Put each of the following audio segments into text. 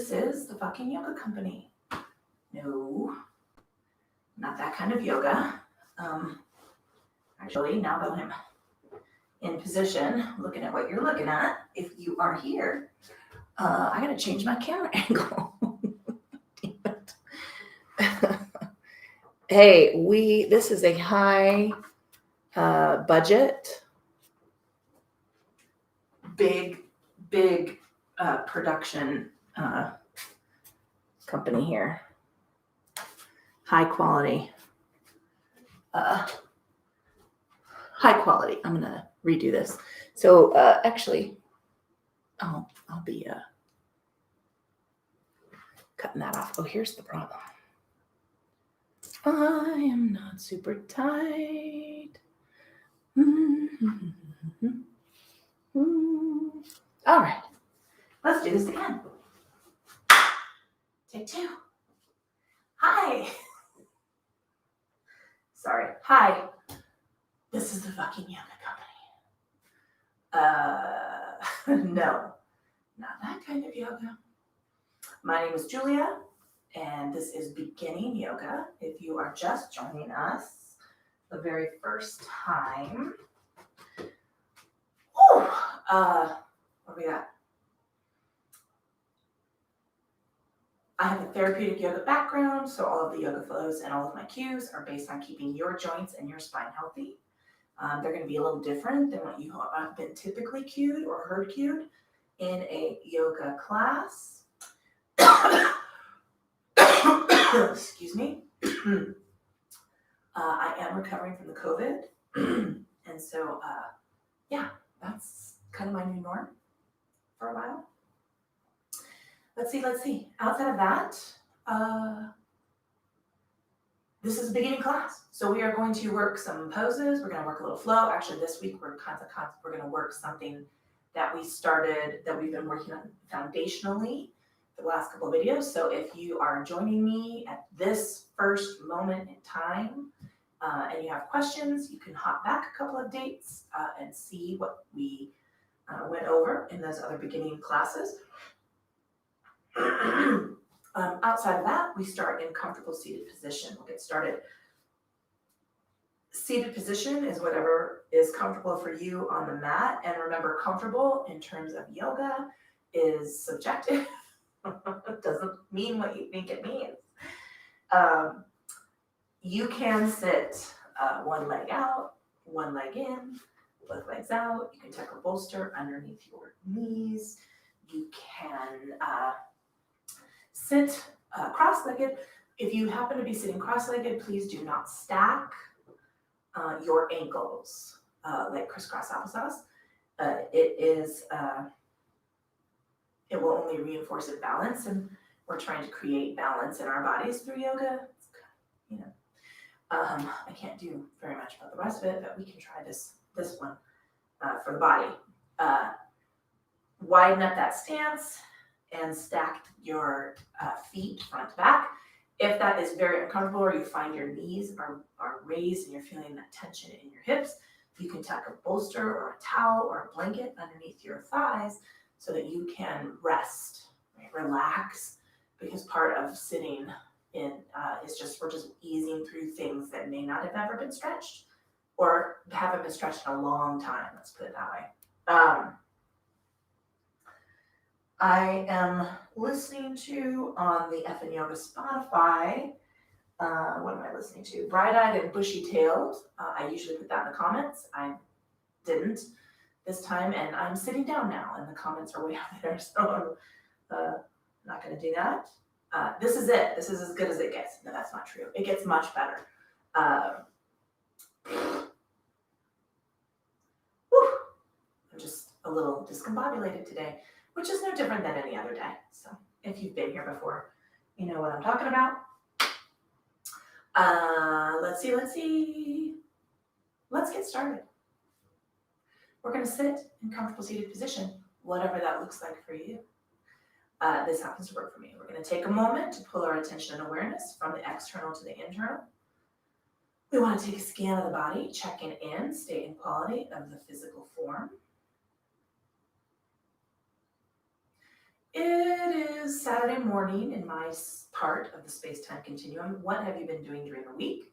this is the fucking yoga company. No, not that kind of yoga. Actually, now that I'm in position, looking at what you're looking at, if you are here, I gotta change my camera angle. Hey, this is a high budget, big production company here. High quality. I'm gonna redo this. So actually, I'll be cutting that off. Oh, here's the problem. I am not super tight. All right, let's do this again. Take two. Hi. Sorry. Hi. This is the fucking yoga company. No, not that kind of yoga. My name is Julia, and this is beginning yoga. If you are just joining us the very first time, what we got? I have a therapeutic yoga background, so all of the yoga flows and all of my cues are based on keeping your joints and your spine healthy. They're going to be a little different than what you have been typically cued or heard cued in a yoga class. Excuse me. I am recovering from the COVID. And so, yeah, that's kind of my new norm for a while. Let's see. Outside of that, this is a beginning class. So we are going to work some poses. We're going to work a little flow. Actually, this week we're going to work something that we've been working on foundationally for the last couple of videos. So if you are joining me at this first moment in time and you have questions, you can hop back a couple of dates and see what we went over in those other beginning classes. Outside of that, we start in comfortable seated position. We'll get started. Seated position is whatever is comfortable for you on the mat. And remember, comfortable in terms of yoga is subjective. It doesn't mean what you think it means. You can sit one leg out, one leg in, both legs out. You can tuck a bolster underneath your knees. You can sit cross-legged. If you happen to be sitting cross-legged, please do not stack your ankles like crisscross applesauce. It will only reinforce imbalance, and we're trying to create balance in our bodies through yoga. I can't do very much about the rest of it, but we can try this one for the body. Widen up that stance and stack your feet front to back. If that is very uncomfortable or you find your knees are raised and you're feeling that tension in your hips, you can tuck a bolster or a towel or a blanket underneath your thighs so that you can rest, right? Relax, because part of sitting in is we're just easing through things that may not have ever been stretched or haven't been stretched in a long time. Let's put it that way. I am listening to on the Effin Yoga Spotify. What am I listening to? Bright-Eyed and Bushy-Tailed. I usually put that in the comments. I didn't this time, and I'm sitting down now, and the comments are way out there, so I'm not going to do that. This is it. This is as good as it gets. No, that's not true. It gets much better. I'm just a little discombobulated today, which is no different than any other day. So if you've been here before, you know what I'm talking about. Let's see. Let's get started. We're going to sit in comfortable seated position, whatever that looks like for you. This happens to work for me. We're going to take a moment to pull our attention and awareness from the external to the internal. We want to take a scan of the body, checking in, state and quality of the physical form. It is Saturday morning in my part of the space-time continuum. What have you been doing during the week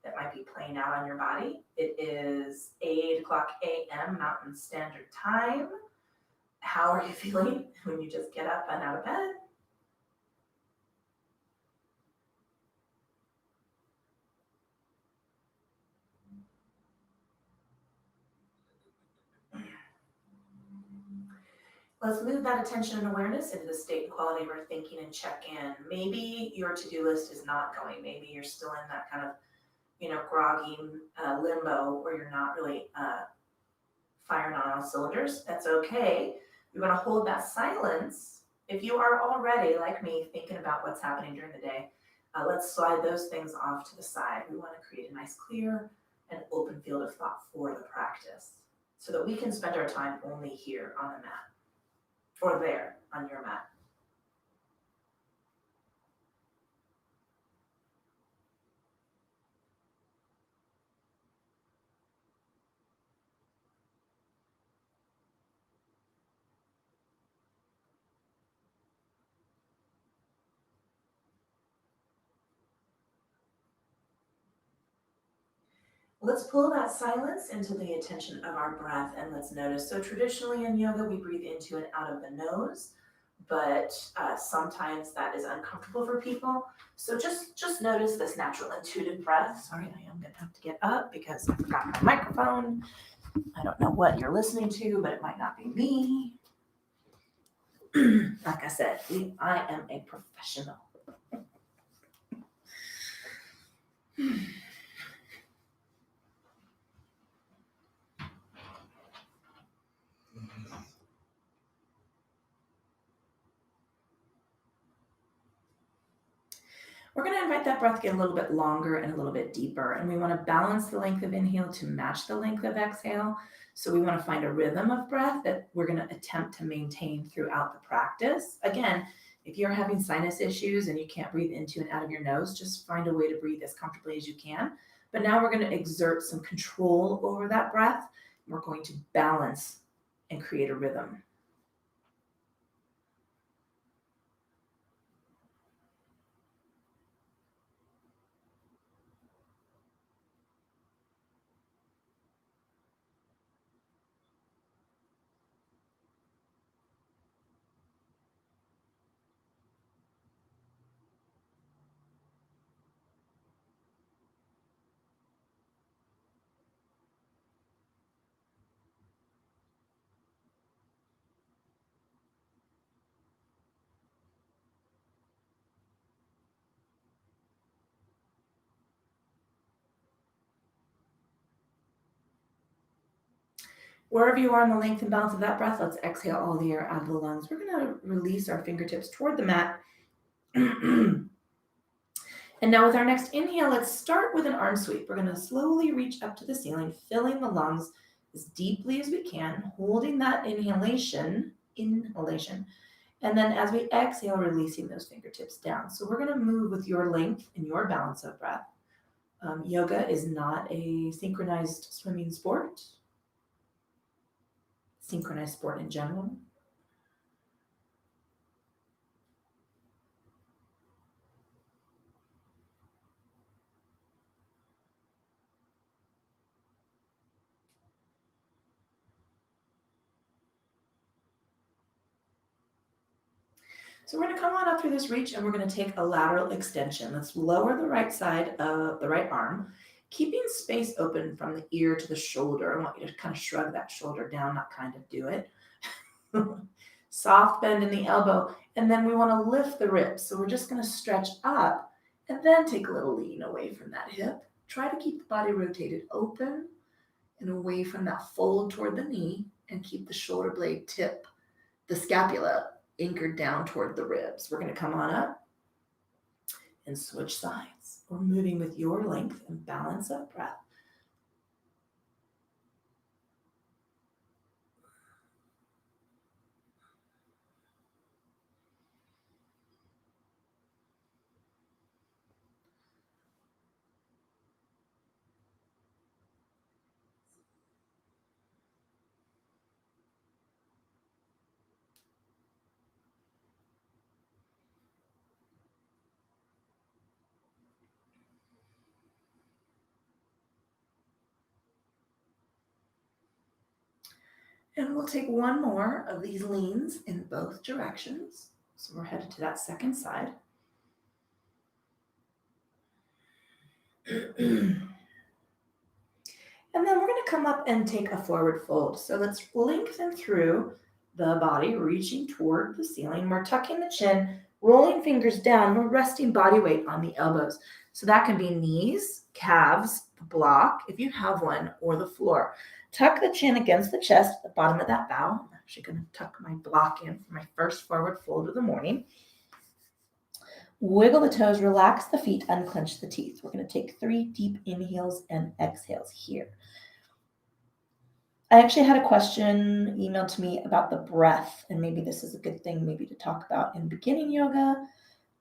that might be playing out on your body? It is 8 o'clock a.m. Mountain Standard Time. How are you feeling when you just get up and out of bed? Let's move that attention and awareness into the state and quality of our thinking and check in. Maybe your to-do list is not going. Maybe you're still in that kind of, groggy limbo where you're not really firing on all cylinders. That's okay. We want to hold that silence. If you are already, like me, thinking about what's happening during the day, let's slide those things off to the side. We want to create a nice, clear, and open field of thought for the practice so that we can spend our time only here on the mat or there on your mat. Let's pull that silence into the attention of our breath and let's notice. So traditionally in yoga, we breathe into and out of the nose, but sometimes that is uncomfortable for people. So just notice this natural intuitive breath. Sorry, I am gonna have to get up because I forgot my microphone. I don't know what you're listening to, but it might not be me. Like I said, I am a professional. We're going to invite that breath to get a little bit longer and a little bit deeper. And we want to balance the length of inhale to match the length of exhale. So we want to find a rhythm of breath that we're going to attempt to maintain throughout the practice. Again, if you're having sinus issues and you can't breathe into and out of your nose, just find a way to breathe as comfortably as you can. But now we're going to exert some control over that breath. We're going to balance and create a rhythm. Wherever you are in the length and balance of that breath, let's exhale all the air out of the lungs. We're going to release our fingertips toward the mat. And now with our next inhale, let's start with an arm sweep. We're going to slowly reach up to the ceiling, filling the lungs as deeply as we can, holding that inhalation. And then as we exhale, releasing those fingertips down. So we're going to move with your length and your balance of breath. Yoga is not a synchronized swimming sport. Synchronized sport in general. So we're going to come on up through this reach and we're going to take a lateral extension. Let's lower the right side of the right arm, keeping space open from the ear to the shoulder. I want you to kind of shrug that shoulder down, not kind of do it. Soft bend in the elbow. And then we want to lift the ribs. So we're just going to stretch up and then take a little lean away from that hip. Try to keep the body rotated open and away from that fold toward the knee and keep the shoulder blade tip, the scapula anchored down toward the ribs. We're going to come on up and switch sides. We're moving with your length and balance of breath. And we'll take one more of these leans in both directions. So we're headed to that second side. And then we're going to come up and take a forward fold. So let's lengthen through the body, reaching toward the ceiling. We're tucking the chin, rolling fingers down. We're resting body weight on the elbows. So that can be knees, calves, the block, if you have one, or the floor. Tuck the chin against the chest at the bottom of that bow. I'm actually going to tuck my block in for my first forward fold of the morning. Wiggle the toes, relax the feet, unclench the teeth. We're going to take 3 deep inhales and exhales here. I actually had a question emailed to me about the breath, and maybe this is a good thing maybe to talk about in beginning yoga,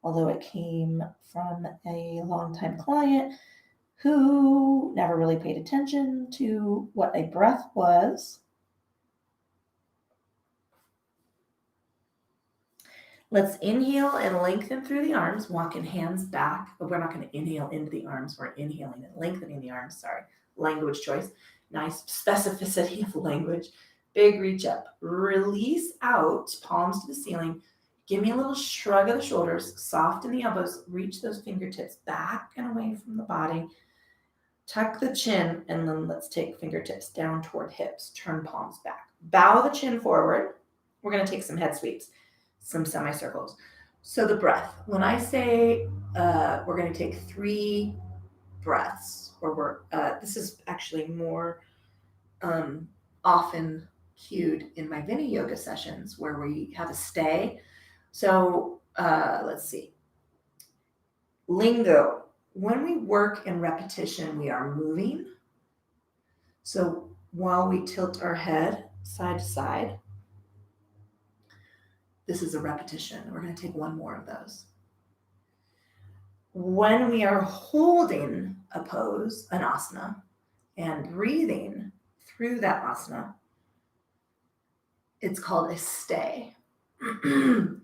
although it came from a longtime client who never really paid attention to what a breath was. Let's inhale and lengthen through the arms, walking hands back, but we're not going to inhale into the arms. We're inhaling and lengthening the arms. Sorry, language choice. Nice specificity of language. Big reach up. Release out, palms to the ceiling. Give me a little shrug of the shoulders, soften the elbows, reach those fingertips back and away from the body. Tuck the chin, and then let's take fingertips down toward hips. Turn palms back. Bow the chin forward. We're going to take some head sweeps, some semicircles. So the breath. When I say we're going to take 3 breaths, or this is actually more often cued in my Vini yoga sessions where we have a stay. So let's see. Lingo. When we work in repetition, we are moving. So while we tilt our head side to side, this is a repetition. We're going to take 1 more of those. When we are holding a pose, an asana, and breathing through that asana, it's called a stay. And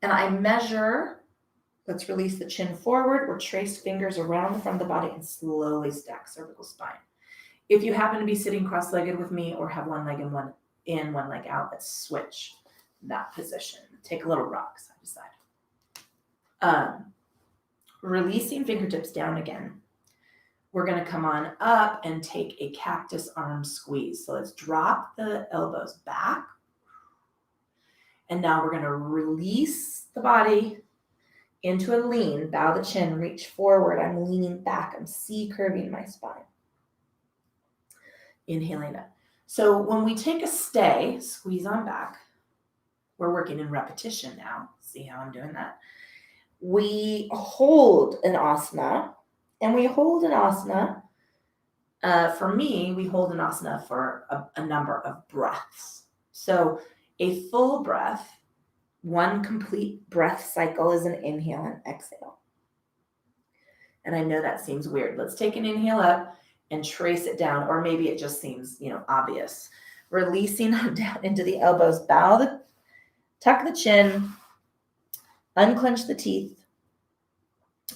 I measure, let's release the chin forward or trace fingers around the front of the body and slowly stack cervical spine. If you happen to be sitting cross-legged with me or have one leg in, one leg out, let's switch that position. Take a little rock side to side. Releasing fingertips down again. We're going to come on up and take a cactus arm squeeze. So let's drop the elbows back. And now we're going to release the body into a lean. Bow the chin, reach forward. I'm leaning back. I'm C-curving my spine. Inhaling up. So when we take a stay, squeeze on back. We're working in repetition now. See how I'm doing that? We hold an asana. And we hold an asana, for me, we hold an asana for a number of breaths. So a full breath, 1 complete breath cycle is an inhale and exhale. And I know that seems weird. Let's take an inhale up and trace it down, or maybe it just seems, obvious. Releasing down into the elbows, tuck the chin, unclench the teeth,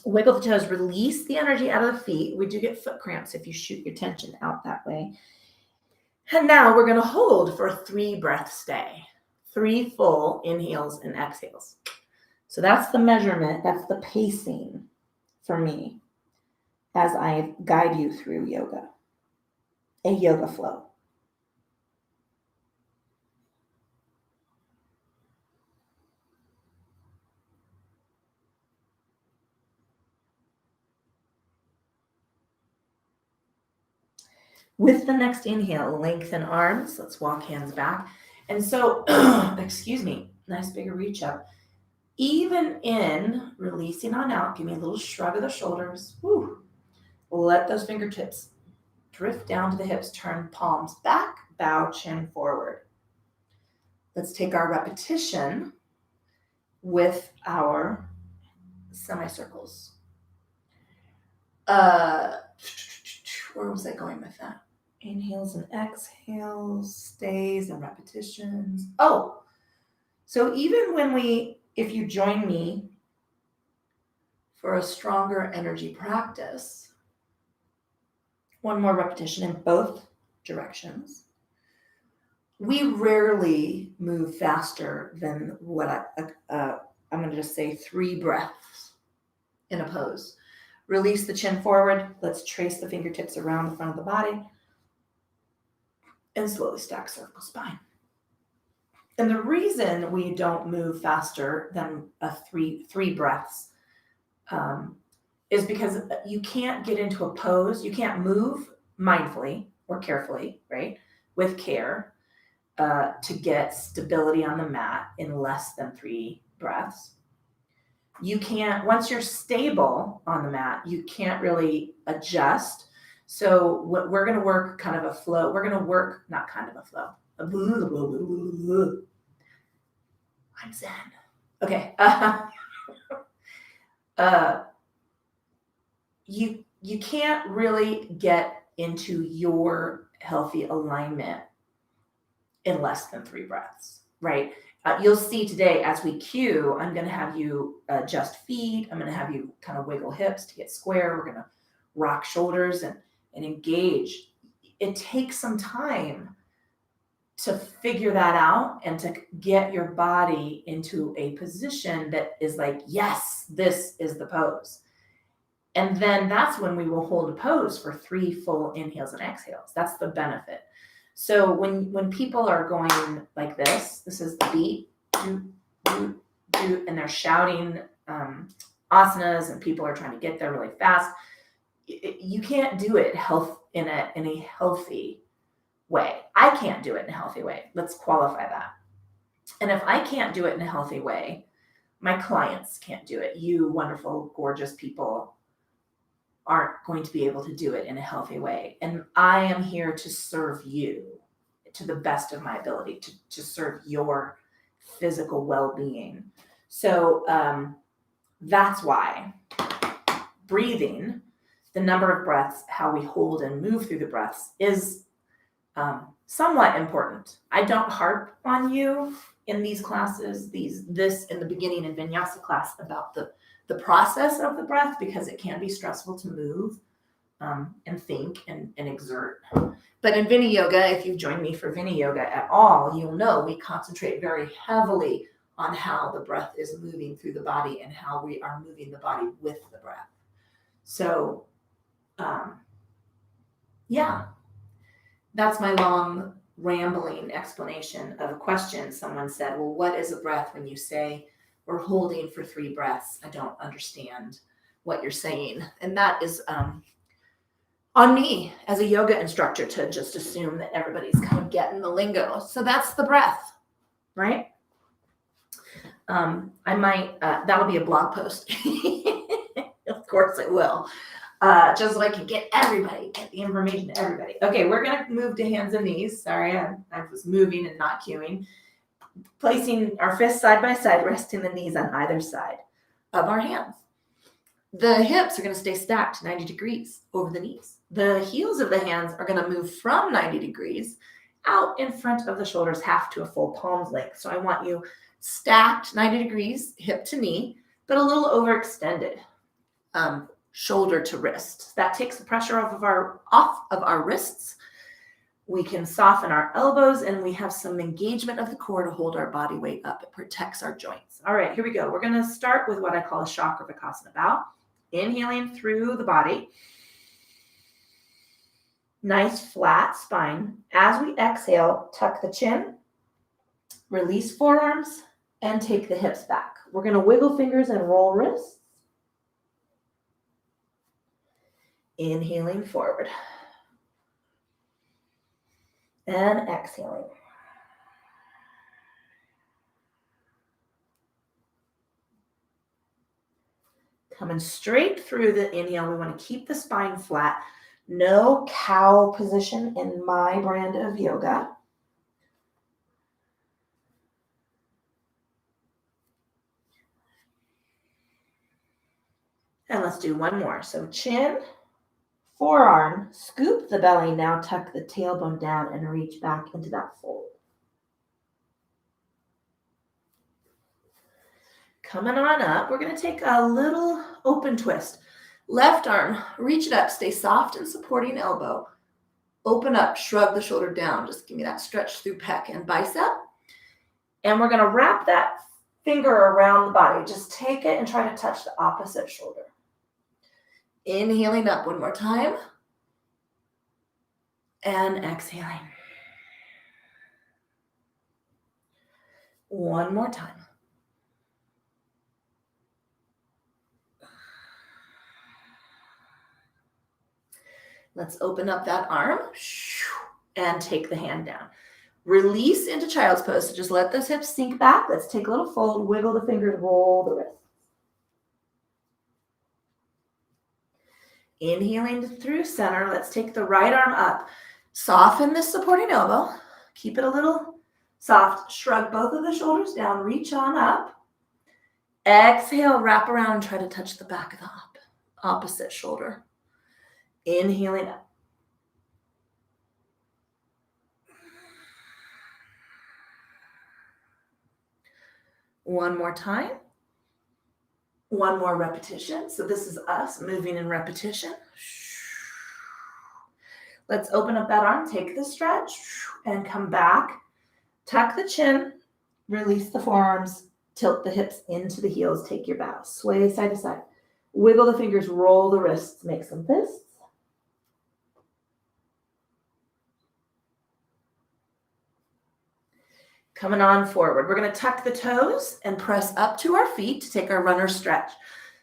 wiggle the toes, release the energy out of the feet. We do get foot cramps if you shoot your tension out that way. And now we're going to hold for a 3 breath stay. 3 full inhales and exhales. So that's the measurement. That's the pacing for me as I guide you through yoga, a yoga flow. With the next inhale, lengthen arms. Let's walk hands back. And so, excuse me, nice bigger reach up. Even in releasing on out, give me a little shrug of the shoulders. Woo. Let those fingertips drift down to the hips. Turn palms back, bow chin forward. Let's take our repetition with our semicircles. Where was I going with that? Inhales and exhales, stays and repetitions. Oh, so even if you join me for a stronger energy practice, 1 more repetition in both directions. we rarely move faster than what I'm going to just say 3 breaths in a pose. Release the chin forward. Let's trace the fingertips around the front of the body and slowly stack cervical spine. And the reason we don't move faster than three breaths is because you can't get into a pose. You can't move mindfully or carefully, right? With care to get stability on the mat in less than 3 breaths. You can't, once you're stable on the mat, you can't really adjust. So we're going to work kind of a flow. We're going to work, not kind of a flow. I'm Zen. Okay. You can't really get into your healthy alignment in less than 3 breaths, right? You'll see today as we cue, I'm going to have you adjust feet. I'm going to have you kind of wiggle hips to get square. We're going to rock shoulders and engage. It takes some time to figure that out and to get your body into a position that is like, yes, this is the pose. And then that's when we will hold a pose for 3 full inhales and exhales. That's the benefit. So when people are going like this is the beat, and they're shouting asanas, and people are trying to get there really fast. You can't do it in a healthy way. I can't do it in a healthy way. Let's qualify that. And if I can't do it in a healthy way, my clients can't do it. You wonderful, gorgeous people aren't going to be able to do it in a healthy way. And I am here to serve you to the best of my ability to serve your physical well-being. So that's why breathing, the number of breaths, how we hold and move through the breaths is somewhat important. I don't harp on you in these classes, this in the beginning in Vinyasa class about the process of the breath, because it can be stressful to move and think and exert. But in Vini Yoga, if you've joined me for Vini Yoga at all, you'll know we concentrate very heavily on how the breath is moving through the body and how we are moving the body with the breath. So, yeah, that's my long rambling explanation of a question. Someone said, well, what is a breath when you say we're holding for 3 breaths? I don't understand what you're saying. And that is on me as a yoga instructor to just assume that everybody's kind of getting the lingo. So that's the breath, right? I might, that'll be a blog post. Of course it will. Just so I can get the information to everybody. Okay, we're going to move to hands and knees. Sorry, I was moving and not cueing. Placing our fists side by side, resting the knees on either side of our hands. The hips are going to stay stacked 90 degrees over the knees. The heels of the hands are going to move from 90 degrees out in front of the shoulders, half to a full palm's length. So I want you stacked 90 degrees, hip to knee, but a little overextended, shoulder to wrist. That takes the pressure off of our wrists. We can soften our elbows, and we have some engagement of the core to hold our body weight up. It protects our joints. All right, here we go. We're going to start with what I call a Chakravarkasana bow. Inhaling through the body. Nice flat spine. As we exhale, tuck the chin, release forearms, and take the hips back. We're going to wiggle fingers and roll wrists. Inhaling forward. And exhaling. Coming straight through the inhale, we want to keep the spine flat. No cow position in my brand of yoga. And let's do one more. So chin, forearm, scoop the belly. Now tuck the tailbone down and reach back into that fold. Coming on up, we're going to take a little open twist. Left arm, reach it up, stay soft and supporting elbow. Open up, shrug the shoulder down. Just give me that stretch through pec and bicep. And we're gonna wrap that finger around the body. Just take it and try to touch the opposite shoulder. Inhaling up one more time. And exhaling. One more time. Let's open up that arm and take the hand down. Release into child's pose. So just let those hips sink back. Let's take a little fold, wiggle the fingers, roll the wrists. Inhaling through center. Let's take the right arm up. Soften this supporting elbow. Keep it a little soft. Shrug both of the shoulders down. Reach on up. Exhale, wrap around and try to touch the back of the opposite shoulder. Inhaling up. One more time. One more repetition. So this is us moving in repetition. Let's open up that arm, take the stretch, and come back. Tuck the chin, release the forearms, tilt the hips into the heels, take your bow. Sway side to side. Wiggle the fingers, roll the wrists, make some fists. Coming on forward. We're going to tuck the toes and press up to our feet to take our runner stretch.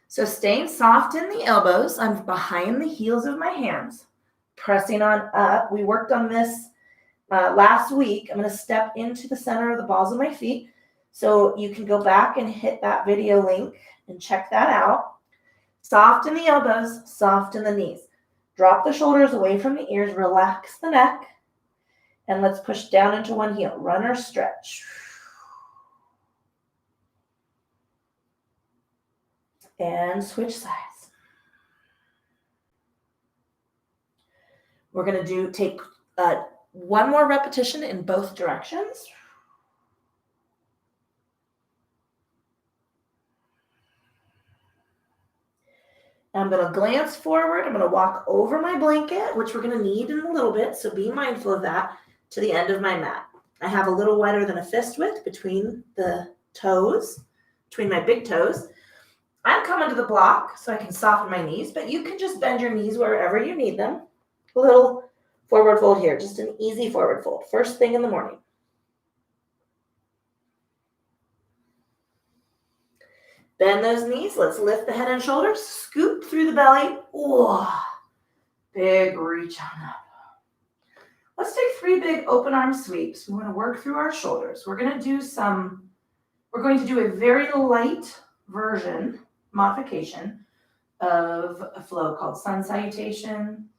So staying soft in the elbows. I'm behind the heels of my hands. Pressing on up. We worked on this last week. I'm going to step into the center of the balls of my feet. So you can go back and hit that video link and check that out. Soft in the elbows, soft in the knees. Drop the shoulders away from the ears. Relax the neck. And let's push down into one heel. Runner stretch. And switch sides. We're going to take one more repetition in both directions. I'm going to glance forward. I'm going to walk over my blanket, which we're going to need in a little bit, so be mindful of that, to the end of my mat. I have a little wider than a fist width between the toes, between my big toes. I'm coming to the block so I can soften my knees, but you can just bend your knees wherever you need them. A little forward fold here, just an easy forward fold, first thing in the morning. Bend those knees. Let's lift the head and shoulders. Scoop through the belly. Oh, big reach on up. Let's take 3 big open arm sweeps. We want to work through our shoulders. We're going to do a very light version, modification of a flow called sun salutation,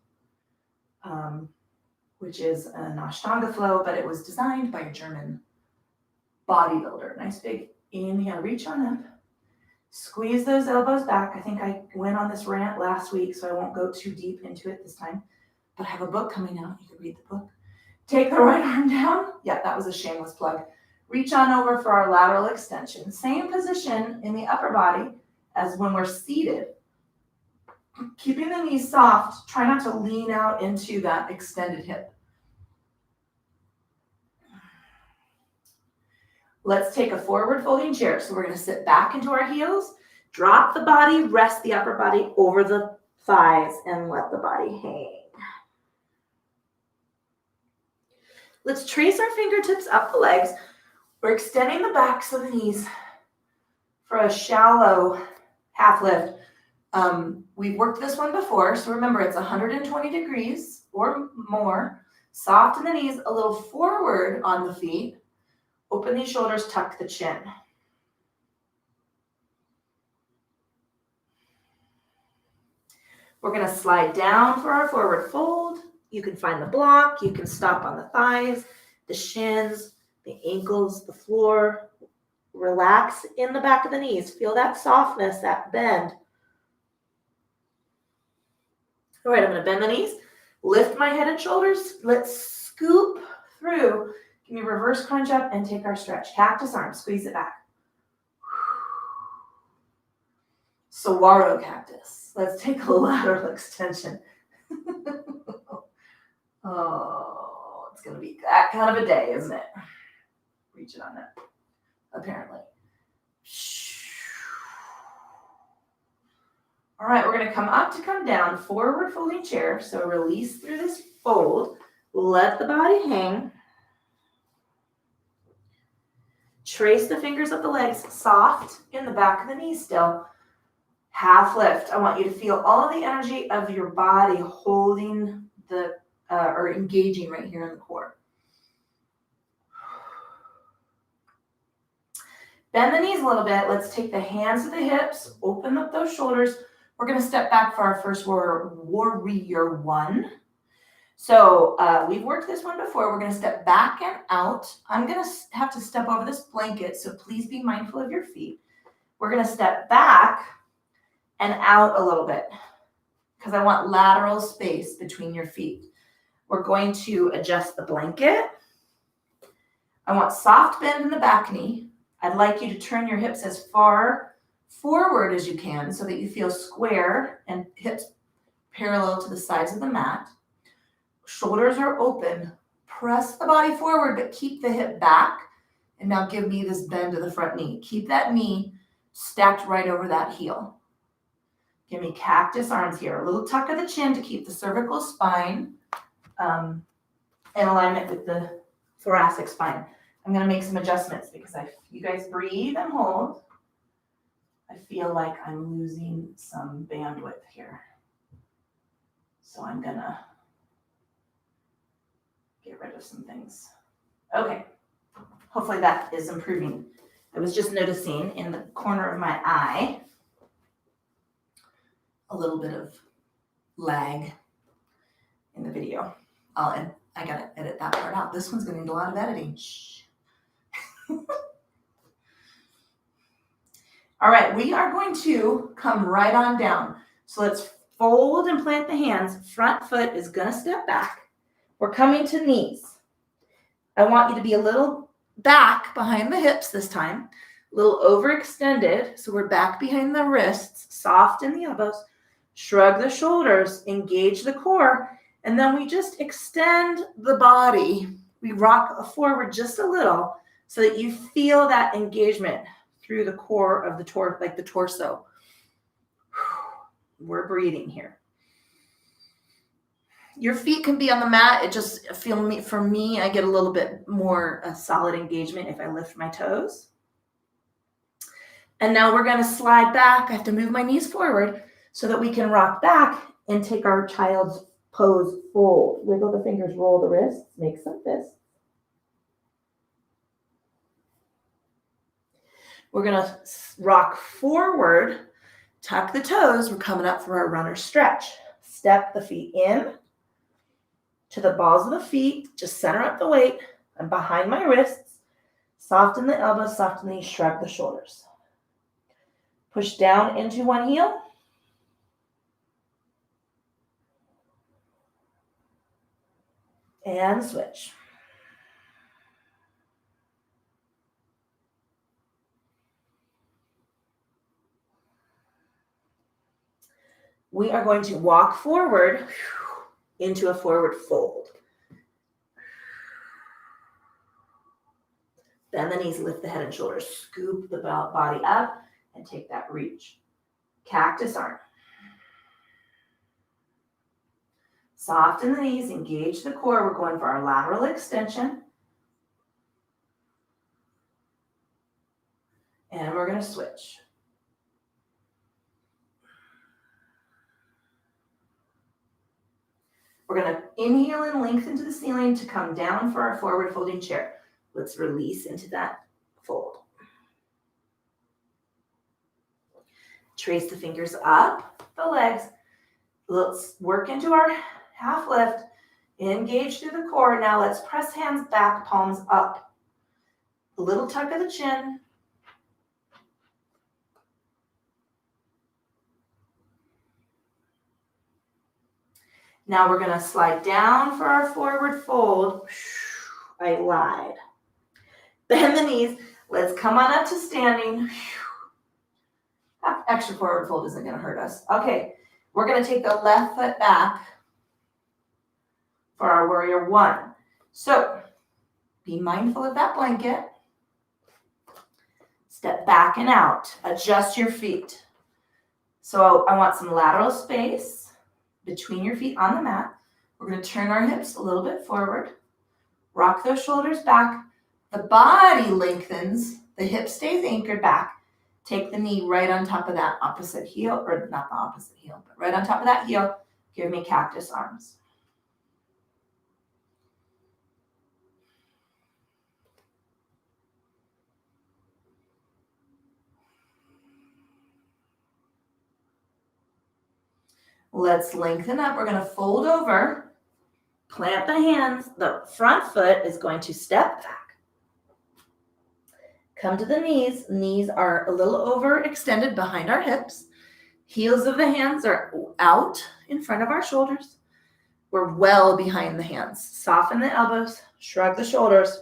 which is an Ashtanga flow, but it was designed by a German bodybuilder. Nice big inhale, reach on up. Squeeze those elbows back. I think I went on this rant last week, so I won't go too deep into it this time. But I have a book coming out. You can read the book. Take the right arm down. Yeah, that was a shameless plug. Reach on over for our lateral extension. Same position in the upper body as when we're seated. Keeping the knees soft. Try not to lean out into that extended hip. Let's take a forward folding chair. So we're going to sit back into our heels, drop the body, rest the upper body over the thighs, and let the body hang. Let's trace our fingertips up the legs. We're extending the backs of the knees for a shallow half lift. We've worked this one before, so remember it's 120 degrees or more. Soft in the knees, a little forward on the feet. Open these shoulders, tuck the chin. We're going to slide down for our forward fold. You can find the block. You can stop on the thighs, the shins, the ankles, the floor. Relax in the back of the knees. Feel that softness, that bend. All right, I'm going to bend the knees. Lift my head and shoulders. Let's scoop through. Give me a reverse crunch up and take our stretch. Cactus arm, squeeze it back. Saguaro cactus. Let's take a lateral extension. Oh, it's going to be that kind of a day, isn't it? Reach it on that, apparently. All right, we're going to come up to come down, forward folding chair. So release through this fold. Let the body hang. Trace the fingers of the legs soft in the back of the knees still. Half lift. I want you to feel all of the energy of your body holding the, or engaging right here in the core. Bend the knees a little bit. Let's take the hands to the hips, open up those shoulders. We're going to step back for our first warrior one. So we've worked this one before. We're going to step back and out. I'm going to have to step over this blanket, so please be mindful of your feet. We're going to step back and out a little bit because I want lateral space between your feet. We're going to adjust the blanket. I want soft bend in the back knee. I'd like you to turn your hips as far forward as you can so that you feel square and hips parallel to the sides of the mat. Shoulders are open. Press the body forward, but keep the hip back. And now give me this bend to the front knee. Keep that knee stacked right over that heel. Give me cactus arms here. A little tuck of the chin to keep the cervical spine in alignment with the thoracic spine. I'm going to make some adjustments because you guys breathe and hold. I feel like I'm losing some bandwidth here. So I'm going to get rid of some things. Okay. Hopefully that is improving. I was just noticing in the corner of my eye a little bit of lag in the video. I got to edit that part out. This one's going to need a lot of editing. Shh. All right, we are going to come right on down. So let's fold and plant the hands. Front foot is going to step back. We're coming to knees. I want you to be a little back behind the hips this time, a little overextended. So we're back behind the wrists, soft in the elbows. Shrug the shoulders, engage the core, and then we just extend the body. We rock forward just a little so that you feel that engagement through the core of the like the torso. We're breathing here. Your feet can be on the mat. It just for me, I get a little bit more solid engagement if I lift my toes. And now we're going to slide back. I have to move my knees forward so that we can rock back and take our child's pose fold. Wiggle the fingers, roll the wrists, make some fists. We're going to rock forward, tuck the toes. We're coming up for our runner stretch. Step the feet in to the balls of the feet. Just center up the weight. I'm behind my wrists. Soften the elbows, soften the knees, shrug the shoulders. Push down into one heel. And switch. We are going to walk forward into a forward fold. Bend the knees, lift the head and shoulders, scoop the body up, and take that reach. Cactus arm. Soften the knees, engage the core. We're going for our lateral extension. And we're going to switch. We're going to inhale and lengthen to the ceiling to come down for our forward folding chair. Let's release into that fold. Trace the fingers up the legs. Let's work into our half lift. Engage through the core. Now let's press hands back, palms up. A little tuck of the chin. Now we're going to slide down for our forward fold. I lied. Bend the knees. Let's come on up to standing. That extra forward fold isn't going to hurt us. Okay, we're going to take the left foot back for our warrior one. So be mindful of that blanket. Step back and out. Adjust your feet. So I want some lateral space between your feet on the mat. We're going to turn our hips a little bit forward. Rock those shoulders back. The body lengthens. The hip stays anchored back. Take the knee right on top of that opposite heel, or not the opposite heel, but right on top of that heel. Give me cactus arms. Let's lengthen up. We're going to fold over, plant the hands. The front foot is going to step back. Come to the knees. Knees are a little overextended behind our hips. Heels of the hands are out in front of our shoulders. We're well behind the hands. Soften the elbows, shrug the shoulders.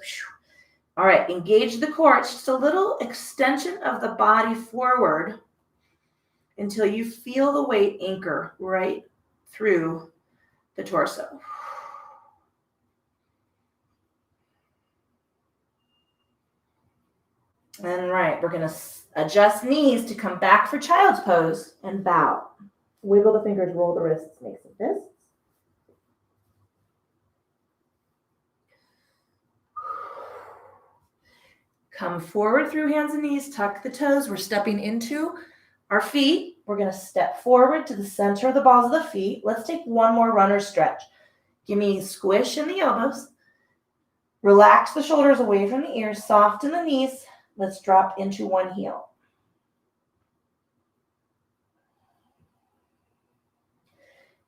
All right, engage the core. It's just a little extension of the body forward until you feel the weight anchor right through the torso. And right, we're going to adjust knees to come back for child's pose and bow. Wiggle the fingers, roll the wrists, make some fists. Come forward through hands and knees, tuck the toes. We're stepping into our feet. We're going to step forward to the center of the balls of the feet. Let's take one more runner stretch. Give me squish in the elbows. Relax the shoulders away from the ears. Soften the knees. Let's drop into one heel.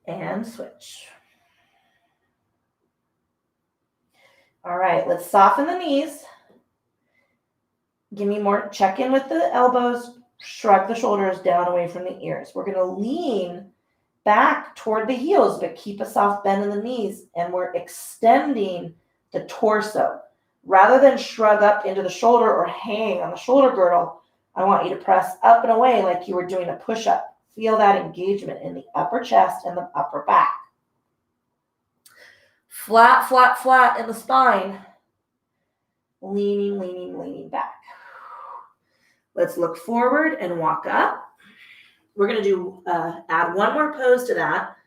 And switch. All right, let's soften the knees. Give me more, check in with the elbows, shrug the shoulders down away from the ears. We're going to lean back toward the heels, but keep a soft bend in the knees, and we're extending the torso. Rather than shrug up into the shoulder or hang on the shoulder girdle, I want you to press up and away like you were doing a push-up. Feel that engagement in the upper chest and the upper back. Flat, flat, flat in the spine. Leaning, leaning, leaning back. Let's look forward and walk up. We're going to do, add one more pose to that.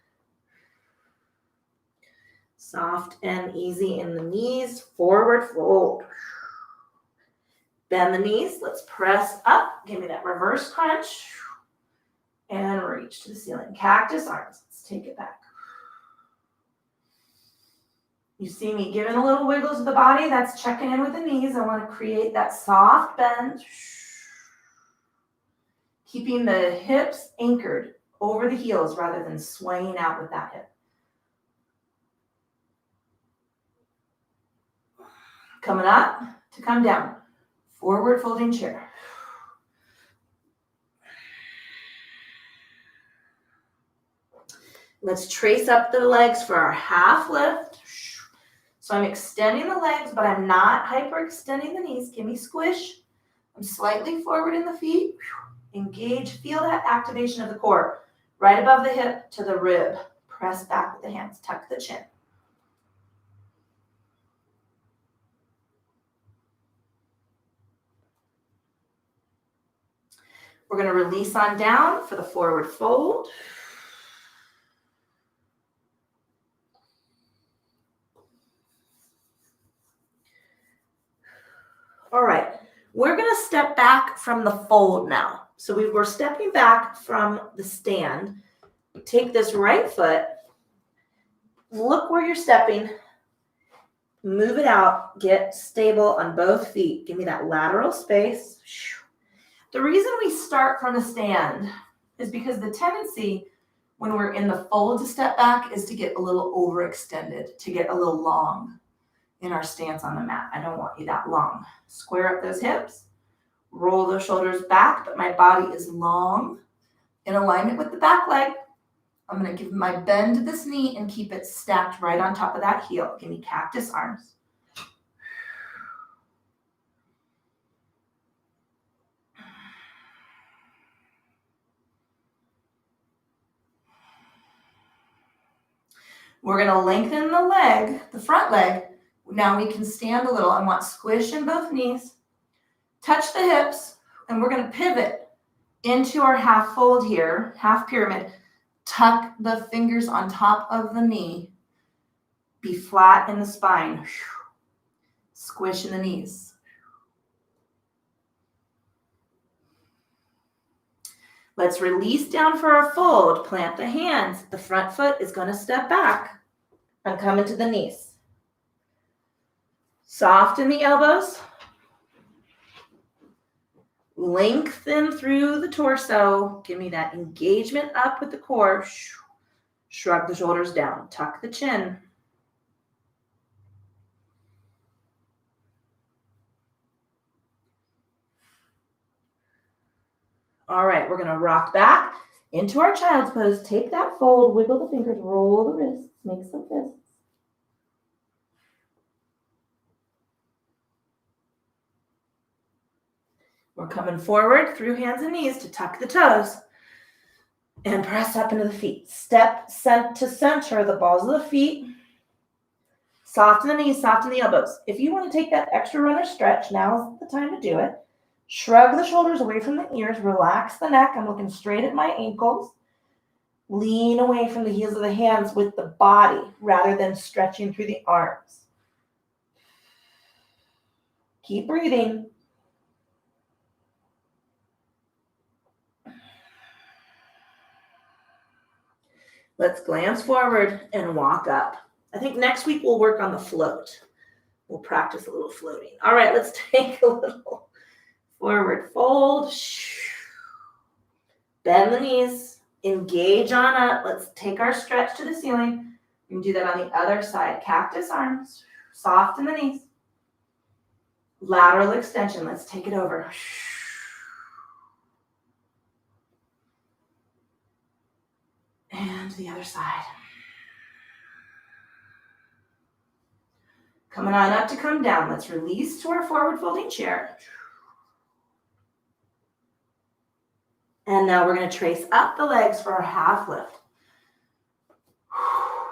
Soft and easy in the knees, forward fold. Bend the knees, let's press up. Give me that reverse crunch. And reach to the ceiling. Cactus arms, let's take it back. You see me giving a little wiggles of the body, that's checking in with the knees. I want to create that soft bend. Keeping the hips anchored over the heels rather than swaying out with that hip. Coming up to come down. Forward folding chair. Let's trace up the legs for our half lift. So I'm extending the legs, but I'm not hyperextending the knees. Give me squish. I'm slightly forward in the feet. Engage, feel that activation of the core. Right above the hip to the rib. Press back with the hands, tuck the chin. We're going to release on down for the forward fold. All right, we're going to step back from the fold now. So we're stepping back from the stand. Take this right foot, look where you're stepping, move it out, get stable on both feet. Give me that lateral space. The reason we start from the stand is because the tendency when we're in the fold to step back is to get a little overextended, to get a little long in our stance on the mat. I don't want you that long. Square up those hips, roll those shoulders back, but my body is long in alignment with the back leg. I'm going to give my bend to this knee and keep it stacked right on top of that heel. Give me cactus arms. We're gonna lengthen the leg, the front leg. Now we can stand a little. I want squish in both knees. Touch the hips, and we're gonna pivot into our half fold here, half pyramid. Tuck the fingers on top of the knee. Be flat in the spine. Squish in the knees. Let's release down for our fold. Plant the hands. The front foot is going to step back and come into the knees. Soften the elbows. Lengthen through the torso. Give me that engagement up with the core. Shrug the shoulders down. Tuck the chin. All right, we're going to rock back into our child's pose. Take that fold, wiggle the fingers, roll the wrists, make some fists. We're coming forward through hands and knees to tuck the toes and press up into the feet. Step to center the balls of the feet. Soften the knees, soften the elbows. If you want to take that extra runner stretch, now is the time to do it. Shrug the shoulders away from the ears. Relax the neck. I'm looking straight at my ankles. Lean away from the heels of the hands with the body rather than stretching through the arms. Keep breathing. Let's glance forward and walk up. I think next week we'll work on the float. We'll practice a little floating. All right, let's take a little forward fold. Bend the knees. Engage on up. Let's take our stretch to the ceiling. You can do that on the other side. Cactus arms. Soften the knees. Lateral extension. Let's take it over. And the other side. Coming on up to come down. Let's release to our forward folding chair. And now we're going to trace up the legs for our half lift.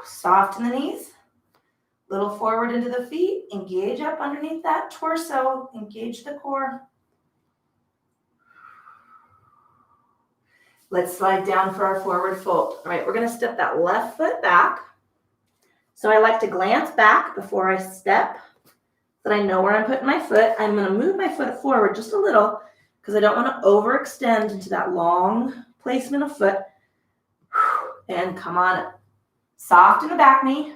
Soften the knees. Little forward into the feet. Engage up underneath that torso. Engage the core. Let's slide down for our forward fold. All right, we're going to step that left foot back. So I like to glance back before I step so that I know where I'm putting my foot. I'm going to move my foot forward just a little because I don't want to overextend into that long placement of foot. And come on up. Soft in the back knee.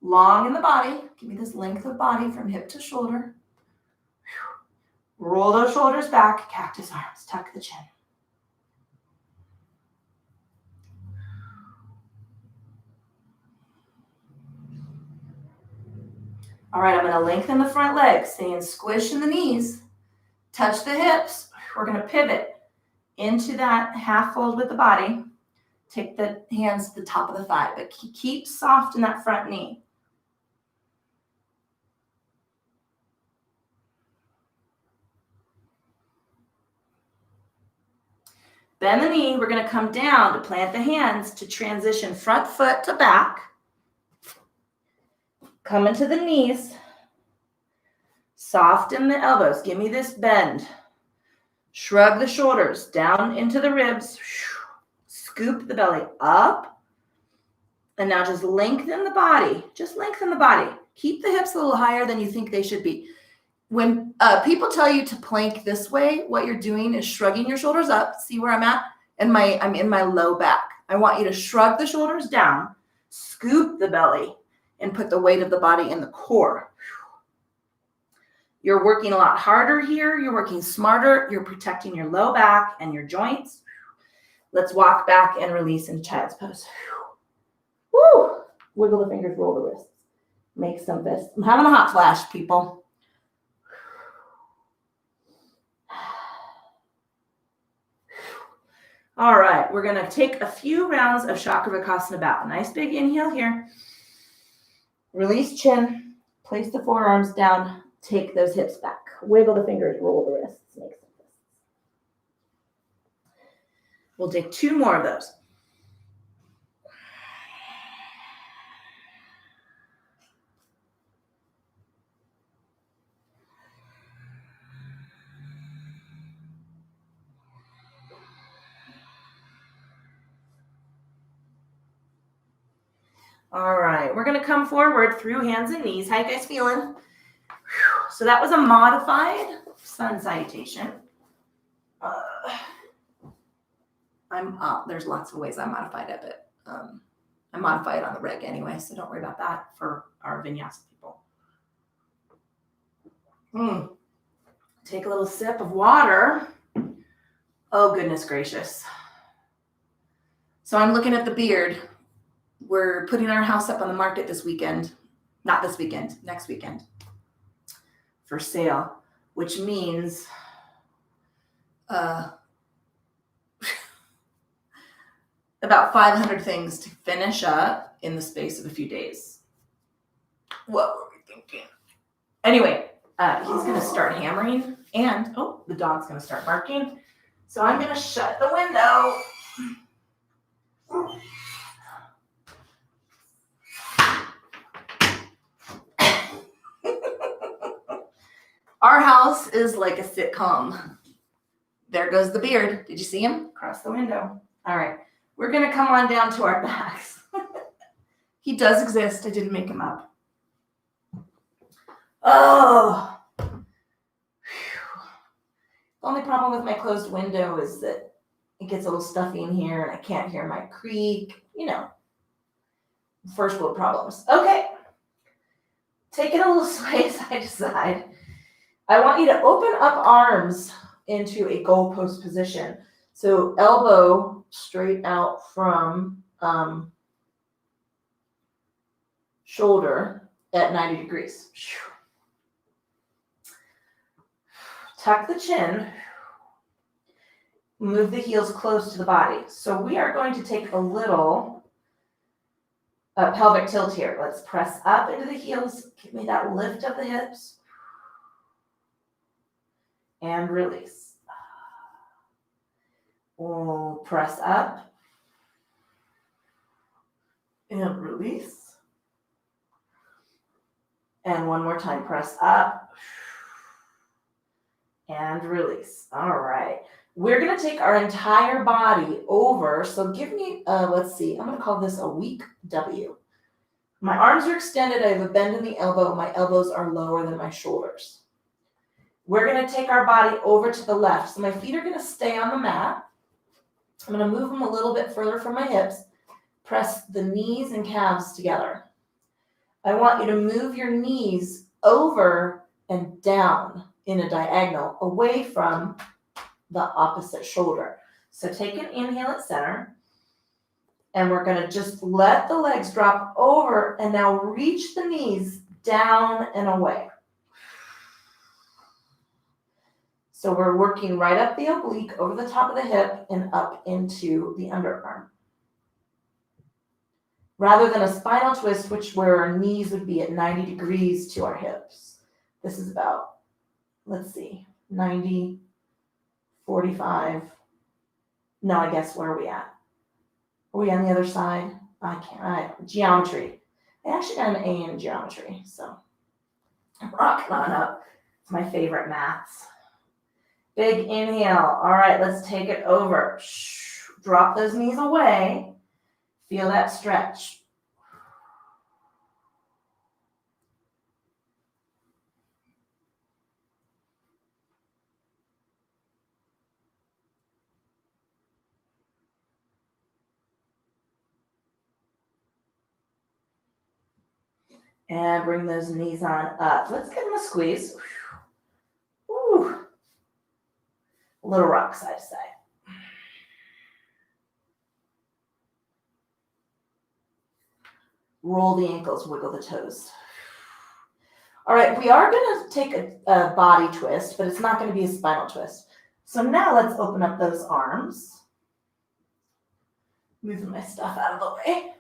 Long in the body. Give me this length of body from hip to shoulder. Roll those shoulders back. Cactus arms. Tuck the chin. All right, I'm going to lengthen the front leg, staying squish in the knees. Touch the hips. We're going to pivot into that half fold with the body. Take the hands to the top of the thigh, but keep soft in that front knee. Bend the knee. We're going to come down to plant the hands to transition front foot to back. Come into the knees. Soften the elbows. Give me this bend. Shrug the shoulders down into the ribs. Scoop the belly up. And now just lengthen the body. Just lengthen the body. Keep the hips a little higher than you think they should be. When people tell you to plank this way, what you're doing is shrugging your shoulders up. See where I'm at? I'm in my low back. I want you to shrug the shoulders down, scoop the belly, and put the weight of the body in the core. You're working a lot harder here. You're working smarter. You're protecting your low back and your joints. Let's walk back and release into child's pose. Woo! Wiggle the fingers, roll the wrists. Make some fists. I'm having a hot flash, people. All right, we're going to take a few rounds of Chakravarkasana bow. Nice big inhale here. Release chin. Place the forearms down. Take those hips back. Wiggle the fingers, roll the wrists. Make some fists. We'll take two more of those. All right, we're gonna come forward through hands and knees. How you guys feeling? Whew. So that was a modified sun salutation. There's lots of ways I modified it, but I modify it on the rig anyway, so don't worry about that for our vinyasa people. Take a little sip of water. Oh, goodness gracious. So I'm looking at the beard. We're putting our house up on the market this weekend. Not this weekend, next weekend. For sale, which means about 500 things to finish up in the space of a few days. What were we thinking? Anyway, he's going to start hammering, and the dog's going to start barking. So I'm going to shut the window. Our house is like a sitcom. There goes the beard. Did you see him? Across the window. All right. We're going to come on down to our backs. He does exist. I didn't make him up. Oh. Whew. The only problem with my closed window is that it gets a little stuffy in here and I can't hear my creak. You know, first world problems. Okay. Taking a little sway side to side. I want you to open up arms into a goalpost position. So elbow straight out from shoulder at 90 degrees. Tuck the chin. Move the heels close to the body. So we are going to take a little pelvic tilt here. Let's press up into the heels. Give me that lift of the hips. And release. We'll press up and release. And one more time, press up and release. All right. We're going to take our entire body over. So give me, let's see, I'm going to call this a weak W. My arms are extended. I have a bend in the elbow. My elbows are lower than my shoulders. We're going to take our body over to the left. So my feet are going to stay on the mat. I'm going to move them a little bit further from my hips. Press the knees and calves together. I want you to move your knees over and down in a diagonal away from the opposite shoulder. So take an inhale at center. And we're going to just let the legs drop over and now reach the knees down and away. So we're working right up the oblique, over the top of the hip, and up into the underarm. Rather than a spinal twist, where our knees would be at 90 degrees to our hips. This is about, let's see, 90, 45. No, I guess, where are we at? Are we on the other side? Geometry. I actually got an A in geometry, so I'm rocking on up. It's my favorite maths. Big inhale. All right, let's take it over. Drop those knees away. Feel that stretch. And bring those knees on up. Let's give them a squeeze. Woo. Little rock side to side. Roll the ankles, wiggle the toes. All right, we are going to take a body twist, but it's not going to be a spinal twist. So now let's open up those arms. Moving my stuff out of the way.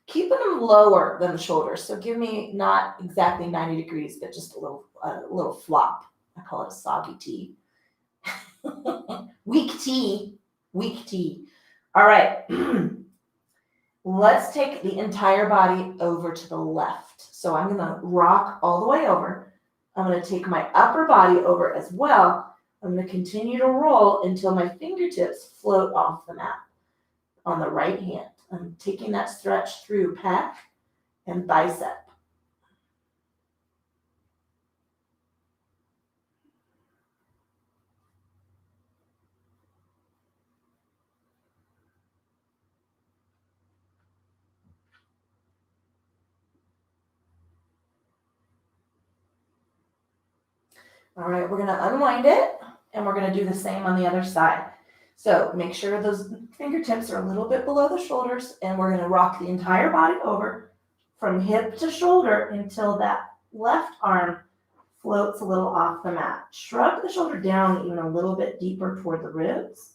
Keeping them lower than the shoulders. So give me not exactly 90 degrees, but just a little flop. I call it a soggy tea. Weak tea. All right. Let's take the entire body over to the left. So I'm going to rock all the way over. I'm going to take my upper body over as well. I'm going to continue to roll until my fingertips float off the mat on the right hand. I'm taking that stretch through pec and bicep. All right, we're gonna unwind it and we're gonna do the same on the other side. So make sure those fingertips are a little bit below the shoulders and we're gonna rock the entire body over from hip to shoulder until that left arm floats a little off the mat. Shrug the shoulder down even a little bit deeper toward the ribs.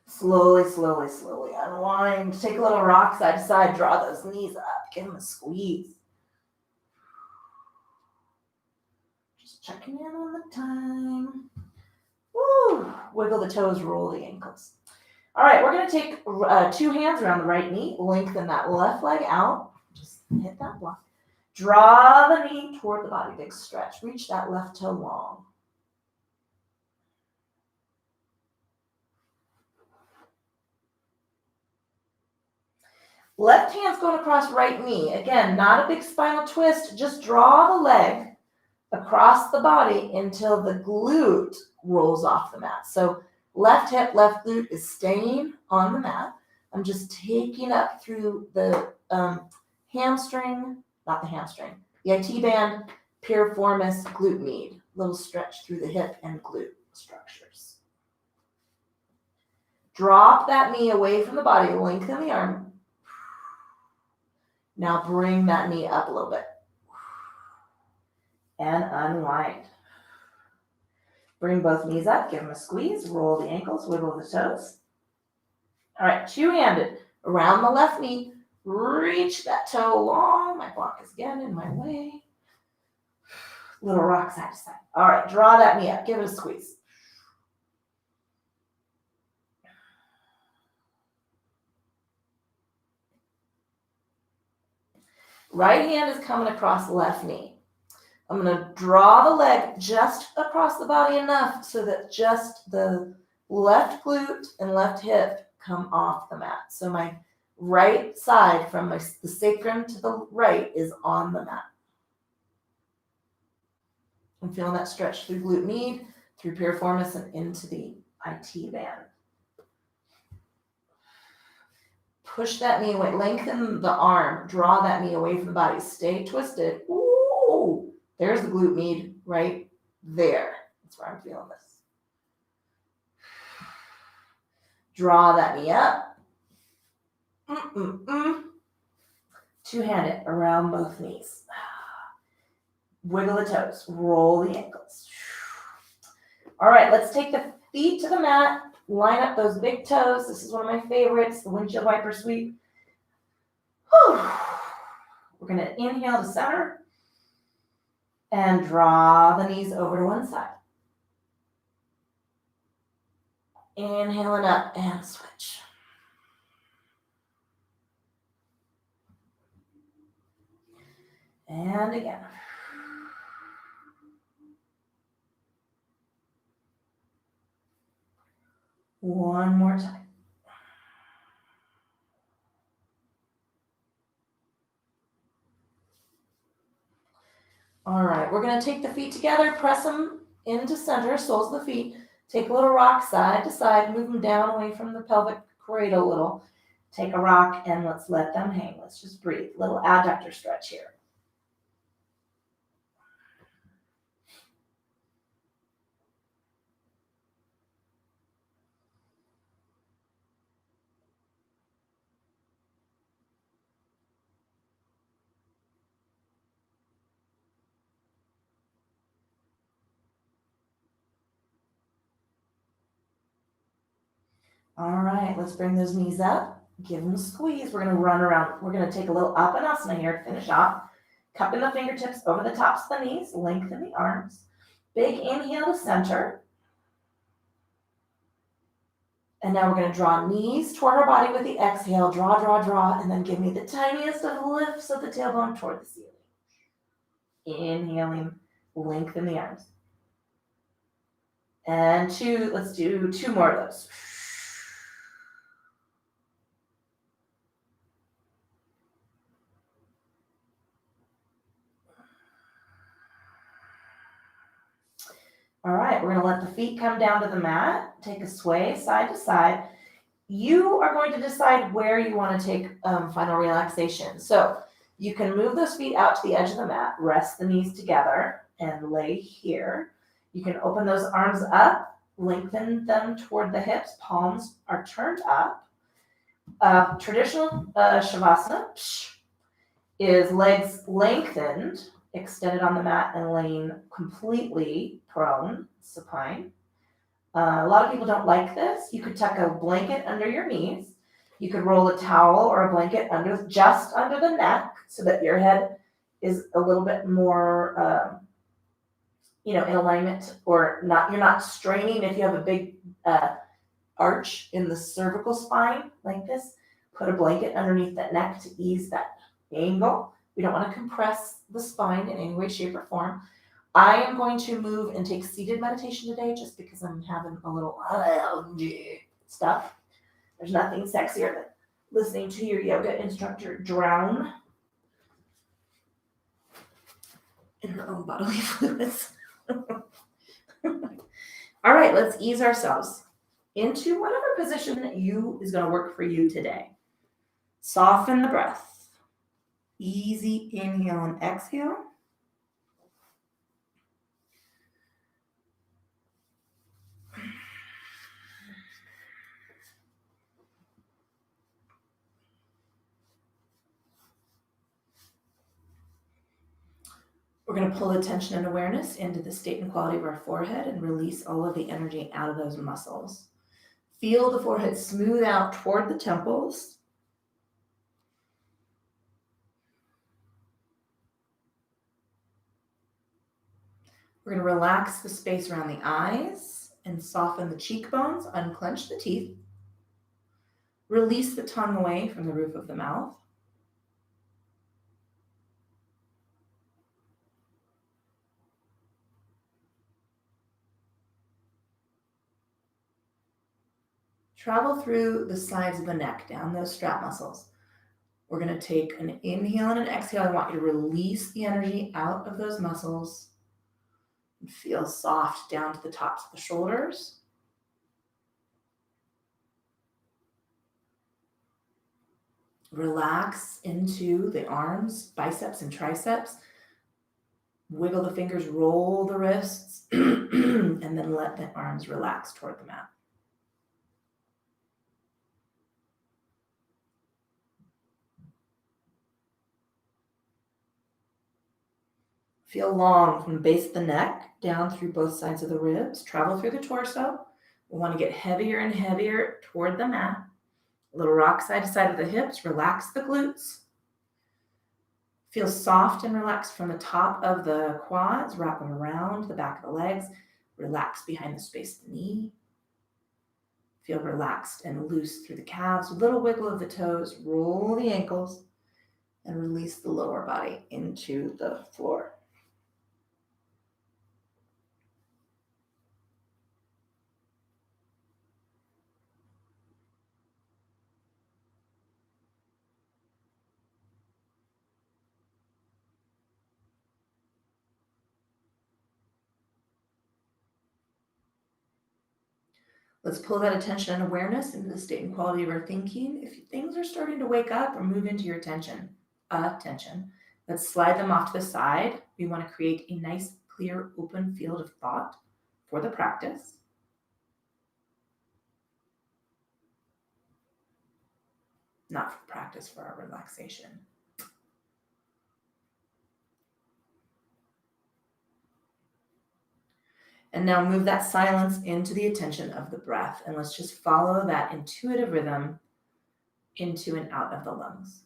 Slowly, slowly, slowly unwind. Take a little rock side to side. Draw those knees up. Give them a squeeze. Just checking in on the time. Woo! Wiggle the toes, roll the ankles. All right, we're going to take 2 hands around the right knee. Lengthen that left leg out. Just hit that block. Draw the knee toward the body. Big stretch. Reach that left toe long. Left hand's going across right knee. Again, not a big spinal twist. Just draw the leg across the body until the glute rolls off the mat. So left hip, left glute is staying on the mat. I'm just taking up through the hamstring, not the hamstring, the IT band, piriformis, glute med. Little stretch through the hip and glute structures. Drop that knee away from the body, lengthen the arm. Now bring that knee up a little bit. And unwind. Bring both knees up, give them a squeeze, roll the ankles, wiggle the toes. All right, 2-handed around the left knee, reach that toe long. My block is again in my way. Little rock side to side. All right, draw that knee up, give it a squeeze. Right hand is coming across the left knee. I'm going to draw the leg just across the body enough so that just the left glute and left hip come off the mat. So my right side from the sacrum to the right is on the mat. I'm feeling that stretch through glute med, through piriformis, and into the IT band. Push that knee away, lengthen the arm, draw that knee away from the body, stay twisted. Ooh, there's the glute med right there. That's where I'm feeling this. Draw that knee up. 2-handed around both knees. Wiggle the toes, roll the ankles. All right, let's take the feet to the mat. Line up those big toes. This is one of my favorites, the windshield wiper sweep. Whew. We're going to inhale to center and draw the knees over to one side. Inhaling up and switch. And again. One more time. All right, we're going to take the feet together, press them into center, soles of the feet. Take a little rock side to side, move them down away from the pelvic cradle a little. Take a rock and let's let them hang. Let's just breathe. Little adductor stretch here. All right, let's bring those knees up. Give them a squeeze. We're going to run around. We're going to take a little Apanasana here to finish off. Cupping the fingertips over the tops of the knees. Lengthen the arms. Big inhale to center. And now we're going to draw knees toward our body with the exhale. Draw, draw, draw. And then give me the tiniest of lifts of the tailbone toward the ceiling. Inhaling, lengthen the arms. And let's do 2 more of those. All right, we're gonna let the feet come down to the mat. Take a sway side to side. You are going to decide where you want to take final relaxation. So you can move those feet out to the edge of the mat, rest the knees together, and lay here. You can open those arms up, lengthen them toward the hips, palms are turned up. Traditional Shavasana is legs lengthened, extended on the mat, and laying completely prone, supine. A lot of people don't like this. You could tuck a blanket under your knees. You could roll a towel or a blanket just under the neck so that your head is a little bit more, in alignment, or not. You're not straining. If you have a big arch in the cervical spine like this, put a blanket underneath that neck to ease that angle. We don't want to compress the spine in any way, shape, or form. I am going to move and take seated meditation today just because I'm having a little stuff. There's nothing sexier than listening to your yoga instructor drown in her own bodily fluids. All right, let's ease ourselves into whatever position is going to work for you today. Soften the breath. Easy inhale and exhale. We're going to pull attention and awareness into the state and quality of our forehead and release all of the energy out of those muscles. Feel the forehead smooth out toward the temples. We're going to relax the space around the eyes and soften the cheekbones, unclench the teeth. Release the tongue away from the roof of the mouth. Travel through the sides of the neck, down those strap muscles. We're going to take an inhale and an exhale. I want you to release the energy out of those muscles and feel soft down to the tops of the shoulders. Relax into the arms, biceps and triceps. Wiggle the fingers, roll the wrists, and then let the arms relax toward the mat. Feel long from the base of the neck down through both sides of the ribs. Travel through the torso. We want to get heavier and heavier toward the mat. A little rock side to side of the hips. Relax the glutes. Feel soft and relaxed from the top of the quads. Wrap them around the back of the legs. Relax behind the space of the knee. Feel relaxed and loose through the calves. A little wiggle of the toes. Roll the ankles. And release the lower body into the floor. Let's pull that attention and awareness into the state and quality of our thinking. If things are starting to wake up or move into your attention, let's slide them off to the side. We want to create a nice, clear, open field of thought for the practice. Not for the practice, for our relaxation. And now move that silence into the attention of the breath. And let's just follow that intuitive rhythm into and out of the lungs.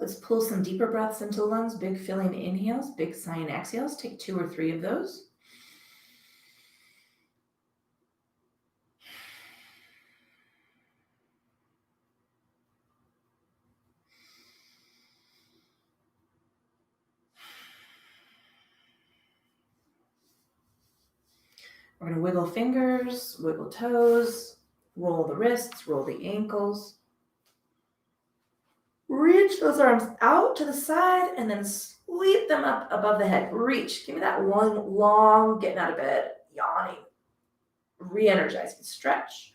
Let's pull some deeper breaths into the lungs, big filling inhales, big sighing exhales. Take 2 or 3 of those. We're going to wiggle fingers, wiggle toes, roll the wrists, roll the ankles. Reach those arms out to the side and then sweep them up above the head. Reach. Give me that one long getting out of bed, yawning, re-energizing stretch.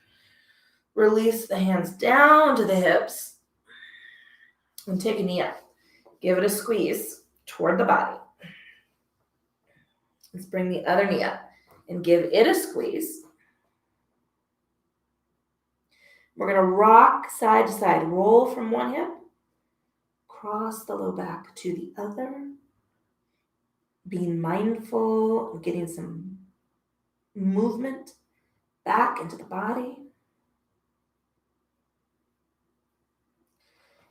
Release the hands down to the hips and take a knee up. Give it a squeeze toward the body. Let's bring the other knee up and give it a squeeze. We're going to rock side to side. Roll from one hip, cross the low back to the other. Being mindful of getting some movement back into the body.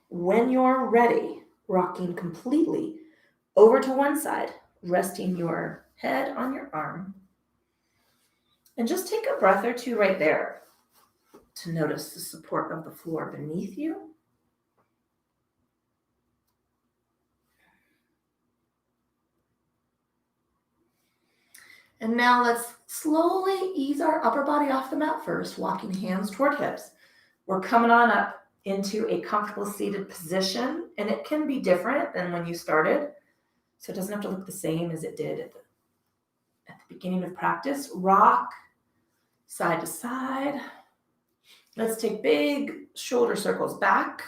When you're ready, rocking completely over to one side, resting your head on your arm. And just take a breath or two right there to notice the support of the floor beneath you. And now let's slowly ease our upper body off the mat first, walking hands toward hips. We're coming on up into a comfortable seated position, and it can be different than when you started. So it doesn't have to look the same as it did at the beginning of practice. Rock side to side. Let's take big shoulder circles back.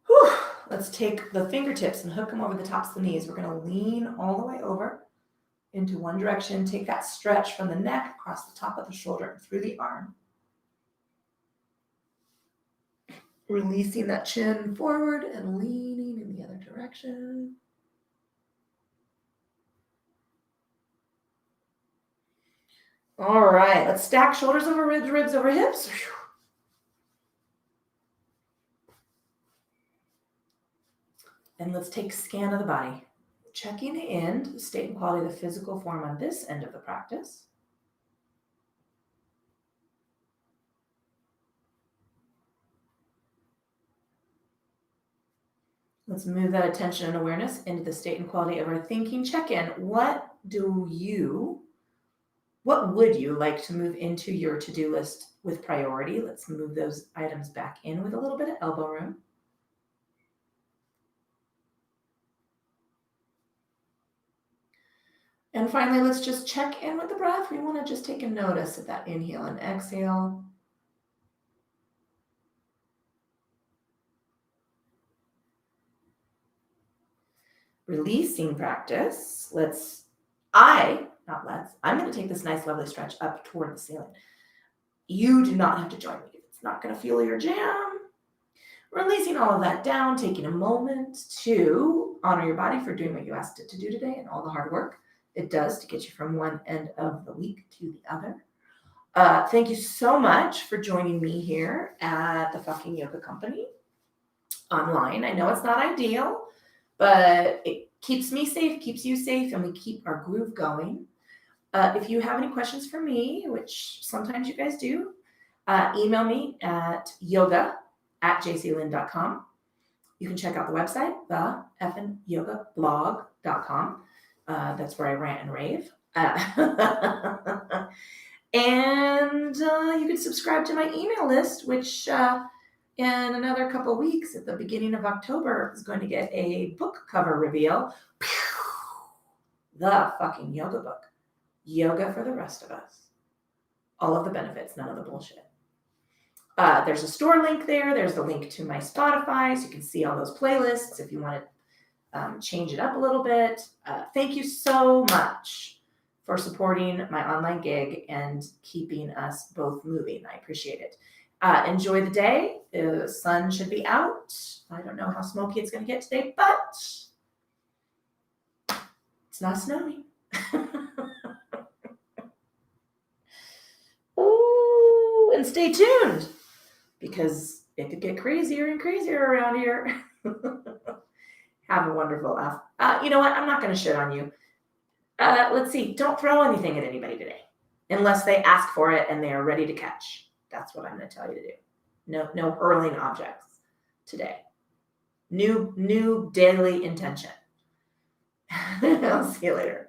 Whew. Let's take the fingertips and hook them over the tops of the knees. We're going to lean all the way over into one direction. Take that stretch from the neck across the top of the shoulder and through the arm. Releasing that chin forward and leaning in the other direction. All right, let's stack shoulders over ribs, ribs over hips. And let's take a scan of the body. Checking in the state and quality of the physical form on this end of the practice. Let's move that attention and awareness into the state and quality of our thinking. Check in. What would you like to move into your to-do list with priority? Let's move those items back in with a little bit of elbow room. And finally, let's just check in with the breath. We want to just take a notice of that inhale and exhale. Releasing practice. I'm going to take this nice, lovely stretch up toward the ceiling. You do not have to join me. It's not going to fuel your jam. Releasing all of that down, taking a moment to honor your body for doing what you asked it to do today and all the hard work it does to get you from one end of the week to the other. Thank you so much for joining me here at the Fucking Yoga Company online. I know it's not ideal, but it keeps me safe, keeps you safe, and we keep our groove going. If you have any questions for me, which sometimes you guys do, email me at yoga@jclynn.com. You can check out the website, the effingyogablog.com. That's where I rant and rave. And you can subscribe to my email list, which in another couple of weeks at the beginning of October is going to get a book cover reveal. The Fucking Yoga book. Yoga for the Rest of Us. All of the benefits, none of the bullshit. There's a store link there. There's the link to my Spotify, so you can see all those playlists if you want to change it up a little bit. Thank you so much for supporting my online gig and keeping us both moving. I appreciate it. Enjoy the day. The sun should be out. I don't know how smoky it's going to get today, but it's not snowing. and stay tuned because it could get crazier and crazier around here. Have a wonderful laugh. You know what? I'm not going to shit on you. Let's see. Don't throw anything at anybody today unless they ask for it and they are ready to catch. That's what I'm going to tell you to do. No hurling objects today. New daily intention. I'll see you later.